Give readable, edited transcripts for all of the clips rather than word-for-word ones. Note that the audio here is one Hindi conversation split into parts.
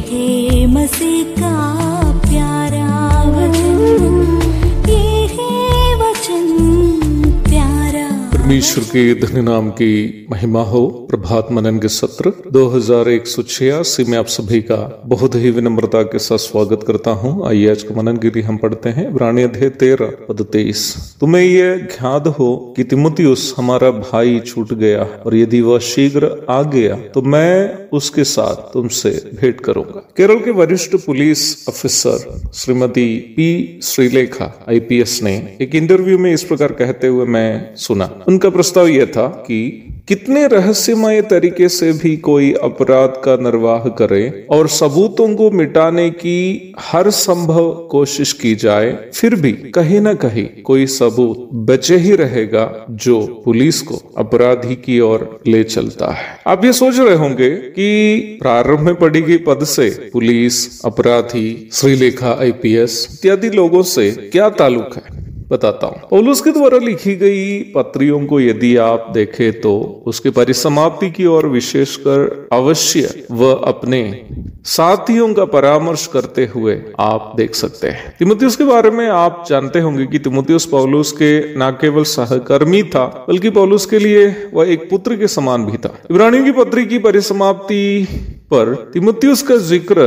है मसीह का प्यारा वचन, ये है वचन प्यारा। परमेश्वर के धन्य नाम की महिमा हो। प्रभात मनन के सत्र 2186 में आप सभी का बहुत ही विनम्रता के साथ स्वागत करता हूं। आइए आज के मनन के लिए हम पढ़ते हैं इब्रानी अध्याय 13 पद 23। तुम्हें यह ज्ञात हो कि तीमुथियुस हमारा भाई छूट गया, और यदि वह शीघ्र आ गया तो मैं उसके साथ तुमसे भेंट करूंगा। केरल के वरिष्ठ पुलिस अफसर श्रीमती पी श्रीलेखा IPS ने एक इंटरव्यू में इस प्रकार कहते हुए मैं सुना। उनका प्रस्ताव यह था कि कितने रहस्यमय तरीके से भी कोई अपराध का निर्वाह करे और सबूतों को मिटाने की हर संभव कोशिश की जाए, फिर भी कहीं न कहीं कोई सबूत बचे ही रहेगा जो पुलिस को अपराधी की ओर ले चलता है। आप ये सोच रहे होंगे कि प्रारंभ में पढ़ी गई पद से पुलिस, अपराधी, श्रीलेखा IPS इत्यादि लोगों से क्या ताल्लुक है। बताता हूं। पौलुस के द्वारा लिखी गई पत्रियों को यदि आप देखें तो उसके परिसमाप्ति की ओर विशेषकर अवश्य वह अपने साथियों का परामर्श करते हुए आप देख सकते हैं। तीमुथियुस के बारे में आप जानते होंगे कि तीमुथियुस पौलुस के न केवल सहकर्मी था, बल्कि पौलुस के लिए वह एक पुत्र के समान भी था। इब्रानियों की पत्री की परिसमाप्ति पर तीमुथियुस का जिक्र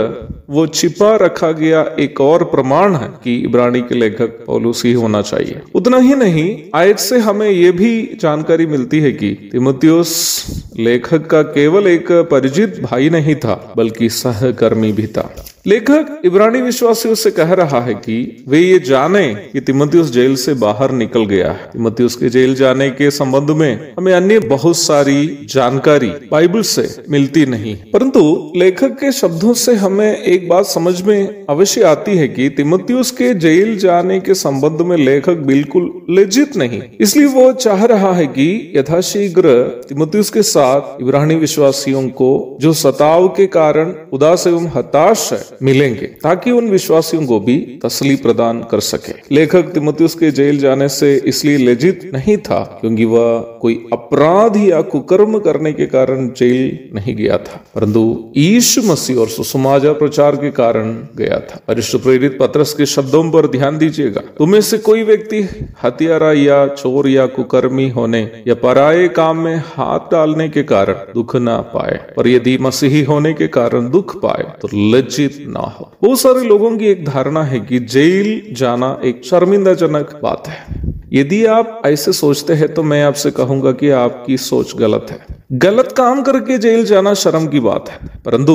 वो छिपा रखा गया एक और प्रमाण है कि इब्रानी के लेखक पौलुस ही होना चाहिए। उतना ही नहीं, आयत से हमें यह भी जानकारी मिलती है कि तीमुथियुस लेखक का केवल एक परिचित भाई नहीं था, बल्कि सहकर्मी भी था। लेखक इब्रानी विश्वासियों से कह रहा है कि वे ये जाने कि तीमुथियुस जेल से बाहर निकल गया है। तीमुथियुस के जेल जाने के संबंध में हमें अन्य बहुत सारी जानकारी बाइबल से मिलती नहीं, परंतु लेखक के शब्दों से हमें एक बात समझ में अवश्य आती है कि तीमुथियुस के जेल जाने के संबंध में लेखक बिल्कुल लेजिट नहीं। इसलिए वो चाह रहा है कि यथाशीघ्र तीमुथियुस के साथ इब्रानी विश्वासियों को जो सताव के कारण उदास एवं हताश है मिलेंगे, ताकि उन विश्वासियों को भी तसल्ली प्रदान कर सके। लेखक तीमुथियुस के जेल जाने से इसलिए लेजिट नहीं था क्योंकि वह कोई अपराध या कुकर्म करने के कारण जेल नहीं गया था, परंतु यीशु मसीह और सुसमाचार प्रचार के कारण गया था। परिशुद्ध प्रेरित पत्रस के शब्दों पर ध्यान दीजिएगा। तुम्हें से कोई व्यक्ति हत्यारा या चोर या कुकर्मी होने या पराये काम में हाथ डालने के कारण दुख ना पाए, पर यदि मसीही होने के कारण दुख पाए तो लज्जित ना हो। बहुत सारे लोगों की एक धारणा है कि जेल जाना एक शर्मिंदाजनक बात है। यदि आप ऐसे सोचते हैं तो मैं आपसे कहूंगा कि आपकी सोच गलत है। गलत काम करके जेल जाना शर्म की बात है, परंतु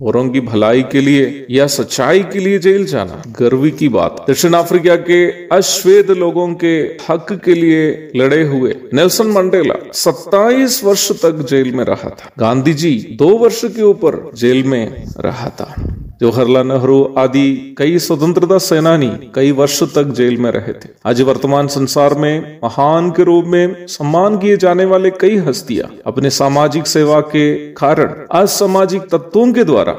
औरों की भलाई के लिए या सच्चाई के लिए जेल जाना गर्व की बात। दक्षिण अफ्रीका के अश्वेत लोगों के हक के लिए लड़े हुए नेल्सन मंडेला 27 वर्ष तक जेल में रहा था। गांधी जी 2 वर्ष के ऊपर जेल में रहा था। जवाहरलाल नेहरू आदि कई स्वतंत्रता सेनानी कई वर्ष तक जेल में रहे थे। आज वर्तमान संसार में महान के रूप में सम्मान किए जाने वाले कई हस्तियां अपने सामाजिक सेवा के कारण असामाजिक तत्वों के द्वारा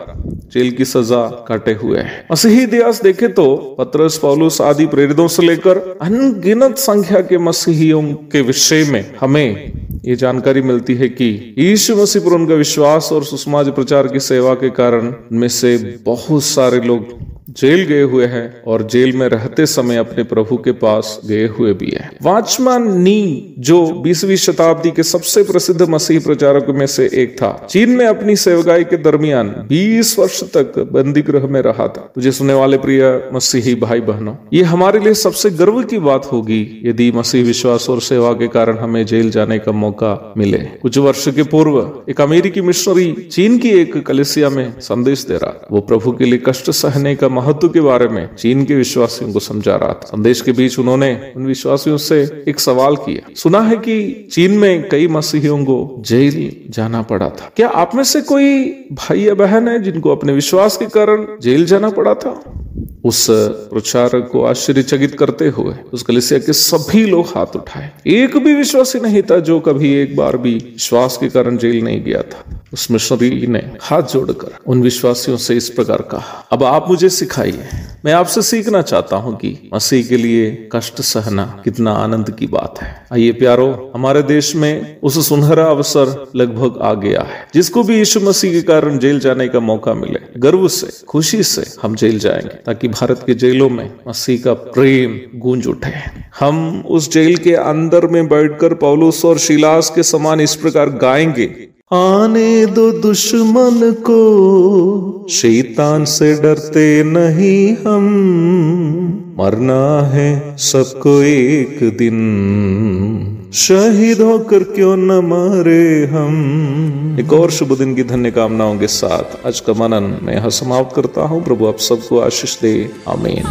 जेल की सजा काटे हुए हैं। मसीही इतिहास देखे तो पतरस, पौलुस आदि प्रेरितों से लेकर अनगिनत संख्या के मसीहियों के विषय में हमें ये जानकारी मिलती है कि यीशु मसीह पर उनका विश्वास और सुसमाचार प्रचार की सेवा के कारण उनमें से बहुत सारे लोग जेल गए हुए हैं और जेल में रहते समय अपने प्रभु के पास गए हुए भी हैं। वॉचमैन नी, जो 20वीं शताब्दी के सबसे प्रसिद्ध मसीही प्रचारकों में से एक था, चीन में अपनी सेवकाई के दरमियान 20 वर्ष तक बंदी गृह में रहा था। मुझे सुनने वाले प्रिय मसीही भाई बहनों, ये हमारे लिए सबसे गर्व की बात होगी यदि मसीह विश्वास और सेवा के कारण हमें जेल जाने का मौका मिले। कुछ वर्ष के पूर्व एक अमेरिकी मिशनरी चीन की एक कलीसिया में संदेश दे रहा। वो प्रभु के लिए कष्ट सहने का महत्व के बारे में चीन के विश्वासियों को समझा रहा था। संदेश के बीच उन्होंने उन विश्वासियों से एक सवाल किया। सुना है कि चीन में कई मसीहियों को जेल जाना पड़ा था। क्या आप में से कोई भाई या बहन है जिनको अपने विश्वास के कारण जेल जाना पड़ा था? उस प्रचारक को आश्चर्यचकित करते हुए उस कलीसिया के सभी लोग हाथ उठाए। एक भी विश्वासी नहीं था जो कभी एक बार भी विश्वास के कारण जेल नहीं गया था। उस मिशनरी ने हाथ जोड़कर उन विश्वासियों से इस प्रकार कहा, अब आप मुझे सिखाइए, मैं आपसे सीखना चाहता हूं कि मसीह के लिए कष्ट सहना कितना आनंद की बात है। आइए प्यारो, हमारे देश में उस सुनहरा अवसर लगभग आ गया है। जिसको भी यीशु मसीह के कारण जेल जाने का मौका मिले, गर्व से, खुशी से हम जेल जाएंगे, ताकि भारत के जेलों में मसीह का प्रेम गूंज उठे। हम उस जेल के अंदर में बैठकर पौलुस और शीलास के समान इस प्रकार गाएंगे, आने दो दुश्मन को, शैतान से डरते नहीं हम, मरना है सबको एक दिन, शहीद होकर क्यों न मरे हम। एक और शुभ दिन की धन्य कामनाओं के साथ आज का मनन मैं यहाँ समाप्त करता हूँ। प्रभु आप सबको आशीष दे। आमीन।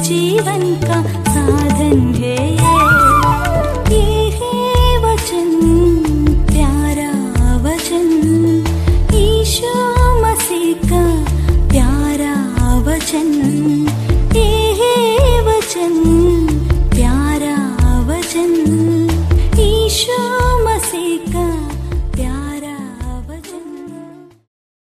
जीवन का साधन है ये है वचन, प्यारा वचन, यीशु मसीह का प्यारा वचन, ये है वचन।